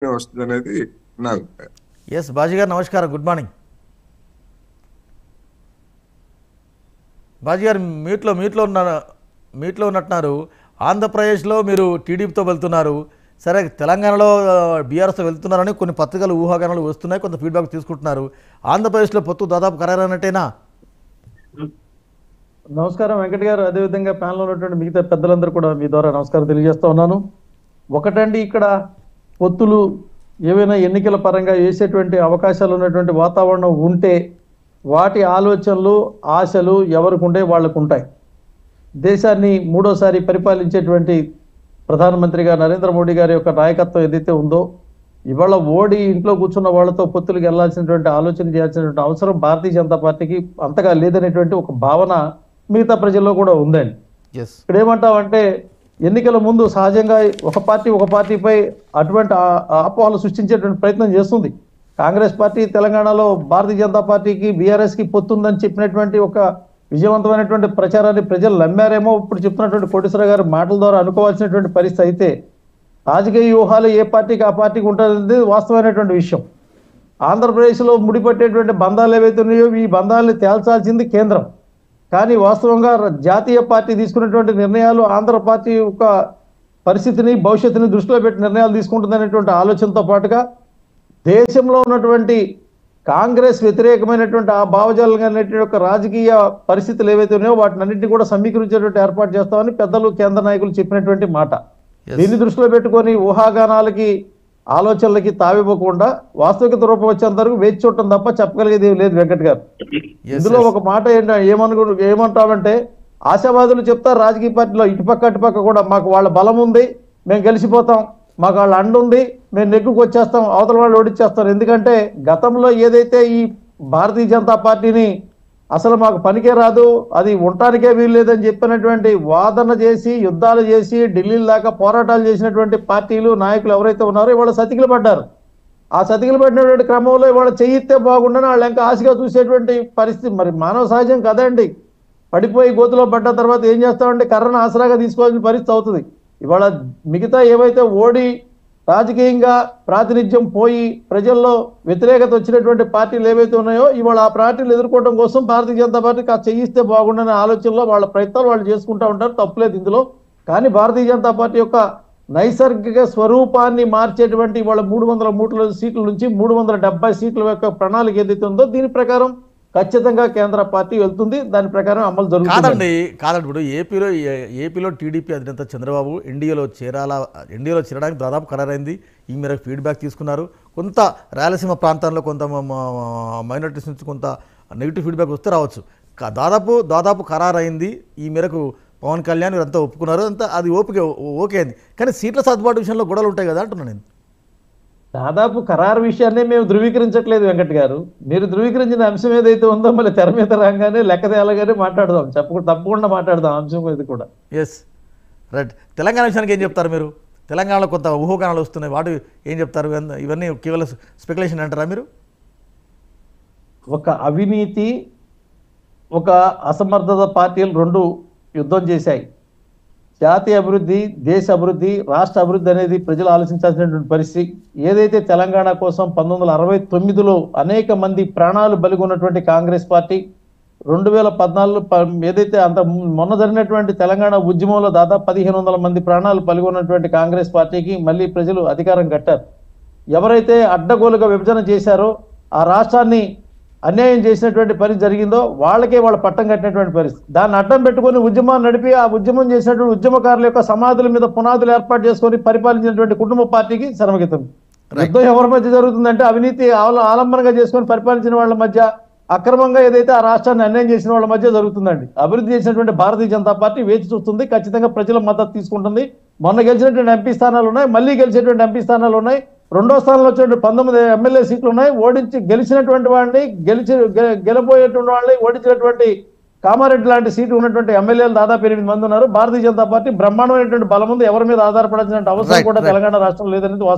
వస్తుందనేది నా అభిప్రాయం. ఎస్ బాజీ గారు నమస్కారం, గుడ్ మార్నింగ్. బాజీ గారు మీట్లో ఉన్నట్టున్నారు. ఆంధ్రప్రదేశ్లో మీరు టీడీపీతో వెళ్తున్నారు, సరే తెలంగాణలో బీఆర్ఎస్తో వెళ్తున్నారని కొన్ని పత్రికలు ఊహాగానాలు వస్తున్నాయి, కొంత ఫీడ్బ్యాక్ తీసుకుంటున్నారు. ఆంధ్రప్రదేశ్లో పొత్తు దాదాపు ఖరారైనట్టేనా? నమస్కారం వెంకట్ గారు, అదేవిధంగా ప్యానల్లో ఉన్నటువంటి మిగతా పెద్దలందరూ కూడా మీ ద్వారా నమస్కారం తెలియజేస్తా ఉన్నాను. ఒకటండి, ఇక్కడ పొత్తులు ఏవైనా ఎన్నికల పరంగా వేసేటువంటి అవకాశాలు ఉన్నటువంటి వాతావరణం ఉంటే వాటి ఆలోచనలు ఆశలు ఎవరికి ఉంటే వాళ్ళకు ఉంటాయి. దేశాన్ని మూడోసారి పరిపాలించేటువంటి ప్రధానమంత్రిగా నరేంద్ర మోడీ గారి యొక్క నాయకత్వం ఏదైతే ఉందో, ఇవాళ ఓడి ఇంట్లో కూర్చున్న వాళ్ళతో పొత్తులకు వెళ్లాల్సినటువంటి ఆలోచన చేయాల్సినటువంటి అవసరం భారతీయ జనతా పార్టీకి అంతగా లేదనేటువంటి ఒక భావన మిగతా ప్రజల్లో కూడా ఉందండి. ఎస్, ఇక్కడ ఏమంటామంటే, ఎన్నికల ముందు సహజంగా ఒక పార్టీపై అటువంటి అపోహలు సృష్టించేటువంటి ప్రయత్నం చేస్తుంది. కాంగ్రెస్ పార్టీ తెలంగాణలో భారతీయ జనతా పార్టీకి బీఆర్ఎస్కి పొత్తుందని చెప్పినటువంటి ఒక విజయవంతమైనటువంటి ప్రచారాన్ని ప్రజలు నమ్మారేమో ఇప్పుడు చెప్తున్నటువంటి కోటేశ్వరరావు గారి మాటల ద్వారా అనుకోవాల్సినటువంటి పరిస్థితి. అయితే రాజకీయ వ్యూహాలు ఏ పార్టీకి ఆ పార్టీకి ఉంటుంది వాస్తవమైనటువంటి విషయం. ఆంధ్రప్రదేశ్లో ముడిపట్టేటువంటి బంధాలు ఏవైతే ఉన్నాయో ఈ బంధాలని తేల్చాల్సింది కేంద్రం. కానీ వాస్తవంగా జాతీయ పార్టీ తీసుకున్నటువంటి నిర్ణయాలు ఆంధ్ర పార్టీ యొక్క పరిస్థితిని భవిష్యత్తుని దృష్టిలో పెట్టి నిర్ణయాలు తీసుకుంటుందనేటువంటి ఆలోచనతో పాటుగా దేశంలో ఉన్నటువంటి కాంగ్రెస్ వ్యతిరేకమైనటువంటి ఆ భావజాలం అనేటువంటి యొక్క రాజకీయ పరిస్థితులు ఏవైతే ఉన్నాయో వాటిని అన్నింటినీ కూడా సమీకరించేటువంటి ఏర్పాటు చేస్తామని పెద్దలు కేంద్ర నాయకులు చెప్పినటువంటి మాట. దీన్ని దృష్టిలో పెట్టుకొని ఊహాగానాలకి ఆలోచనలకి తావివ్వకుండా వాస్తవికత రూపం వచ్చేంత వరకు వేచి చూడటం తప్ప చెప్పగలిగేది ఏం లేదు వెంకట్ గారు. ఇందులో ఒక మాట ఏమంటామంటే, ఆశావాదులు చెప్తారు రాజకీయ పార్టీలో ఇటుపక్క అటుపక్క కూడా మాకు వాళ్ళ బలం ఉంది, మేము గెలిచిపోతాం, మాకు వాళ్ళ అండ ఉంది, మేము నెగ్గుకు వచ్చేస్తాం, అవతల వాళ్ళు ఓడిచ్చేస్తారు. ఎందుకంటే గతంలో ఏదైతే ఈ భారతీయ జనతా పార్టీని అసలు మాకు పనికే రాదు, అది ఉండటానికే వీలు లేదని చెప్పినటువంటి వాదన చేసి యుద్ధాలు చేసి ఢిల్లీ దాకా పోరాటాలు చేసినటువంటి పార్టీలు నాయకులు ఎవరైతే ఉన్నారో ఇవాళ సతికిలు పడ్డారు. ఆ సతికిలు పడినటువంటి క్రమంలో ఇవాళ చెయ్యితే బాగుండని వాళ్ళు ఇంకా ఆశగా చూసేటువంటి పరిస్థితి. మరి మానవ సహజం కదండి, పడిపోయి గోతులో పడ్డ తర్వాత ఏం చేస్తామంటే కర్రను ఆసరాగా తీసుకోవాల్సిన పరిస్థితి అవుతుంది. ఇవాళ మిగతా ఏవైతే ఓడి రాజకీయంగా ప్రాతినిధ్యం పోయి ప్రజల్లో వ్యతిరేకత వచ్చినటువంటి పార్టీలు ఏవైతే ఉన్నాయో ఇవాళ ఆ పార్టీలు ఎదుర్కోవడం కోసం భారతీయ జనతా పార్టీకి చేయిస్తే బాగుండనే ఆలోచనలో వాళ్ళ ప్రయత్నాలు వాళ్ళు చేసుకుంటూ ఉంటారు, తప్పులేదు ఇందులో. కానీ భారతీయ జనతా పార్టీ యొక్క నైసర్గిక స్వరూపాన్ని మార్చేటువంటి వాళ్ళ 303 సీట్ల నుంచి 370 సీట్ల యొక్క ప్రణాళిక ఏదైతే ఉందో దీని ప్రకారం ఖచ్చితంగా కేంద్ర పార్టీ వెళ్తుంది, దాని ప్రకారం అమలు జరుగుతుంది. కాదండి ఇప్పుడు ఏపీలో టీడీపీ అధినేత చంద్రబాబు ఎన్డీఏలో చేరడానికి దాదాపు ఖరారైంది. ఈ మేరకు ఫీడ్బ్యాక్ తీసుకున్నారు. కొంత రాయలసీమ ప్రాంతాల్లో కొంత మైనారిటీస్ నుంచి కొంత నెగిటివ్ ఫీడ్బ్యాక్ వస్తే రావచ్చు. దాదాపు ఖరారైంది. ఈ మేరకు పవన్ కళ్యాణ్ వీరంతా ఒప్పుకున్నారు, అంతా అది ఓకే అయింది. కానీ సీట్ల సర్దుబాటు విషయంలో గొడవలు ఉంటాయి కదా అంటున్నాను నేను. దాదాపు ఖరారు విషయాన్ని మేము ధృవీకరించట్లేదు వెంకట్ గారు. మీరు ధృవీకరించిన అంశం ఏదైతే ఉందో మళ్ళీ తెర మీద రాగానే లెక్క తేలగానే మాట్లాడదాం, తప్పకుండా మాట్లాడదాం అంశం ఇది కూడా. Yes right. తెలంగాణ విషయానికి ఏం చెప్తారు మీరు? తెలంగాణలో కొంత ఊహాగానాలు వస్తున్నాయి, వాటి ఏం చెప్తారు? ఇవన్నీ కేవలం స్పెక్యులేషన్ అంటారా మీరు? ఒక అవినీతి ఒక అసమర్థత పార్టీలు రెండు యుద్ధం చేశాయి. జాతీయ అభివృద్ధి, దేశ అభివృద్ధి, రాష్ట్ర అభివృద్ధి అనేది ప్రజలు ఆలోచించాల్సినటువంటి పరిస్థితి. ఏదైతే తెలంగాణ కోసం 1969లో అనేక మంది ప్రాణాలు బలిగొన్నటువంటి కాంగ్రెస్ పార్టీ 2014 ఏదైతే మొన్న జరిగినటువంటి తెలంగాణ ఉద్యమంలో దాదాపు 1500 మంది ప్రాణాలు బలిగొన్నటువంటి కాంగ్రెస్ పార్టీకి మళ్ళీ ప్రజలు అధికారం కట్టారు. ఎవరైతే అడ్డగోలుగా విభజన చేశారో ఆ రాష్ట్రాన్ని అన్యాయం చేసినటువంటి పరిస్థితి జరిగిందో వాళ్ళకే వాళ్ళ పట్టం కట్టినటువంటి పరిస్థితి. దాన్ని అడ్డం పెట్టుకొని ఉద్యమాన్ని నడిపి ఆ ఉద్యమం చేసినటువంటి ఉద్యమకారుల యొక్క సమాధుల మీద పునాదులు ఏర్పాటు చేసుకొని పరిపాలించినటువంటి కుటుంబ పార్టీకి శరమగీతం. యుద్ధం ఎవరి మధ్య జరుగుతుందంటే అవినీతి ఆలంబనగా చేసుకొని పరిపాలించిన వాళ్ళ మధ్య, అక్రమంగా ఏదైతే ఆ రాష్ట్రాన్ని అన్యాయం చేసిన వాళ్ళ మధ్య జరుగుతుందండి. అభివృద్ధి చేసినటువంటి భారతీయ జనతా పార్టీ వేచి చూస్తుంది, ఖచ్చితంగా ప్రజల మద్దతు తీసుకుంటుంది. మొన్న గెలిచినటువంటి ఎంపీ స్థానాలు ఉన్నాయి, మళ్ళీ గెలిచేటువంటి ఎంపీ స్థానాలు ఉన్నాయి, రెండో స్థానంలో వచ్చేటువంటి 19 ఎమ్మెల్యే సీట్లు ఉన్నాయి. గెలిచినటువంటి వాడిని గెలబోయేటువంటి వాళ్ళని ఓడించినటువంటి కామారెడ్డి లాంటి సీటు ఉన్నటువంటి ఎమ్మెల్యేలు దాదాపు 8 మంది ఉన్నారు. భారతీయ జనతా పార్టీ బ్రహ్మాండమైనటువంటి బలం ఉంది, ఎవరి మీద ఆధారపడాల్సిన అవసరం కూడా తెలంగాణ రాష్ట్రంలో లేదనేది వాస్తవం.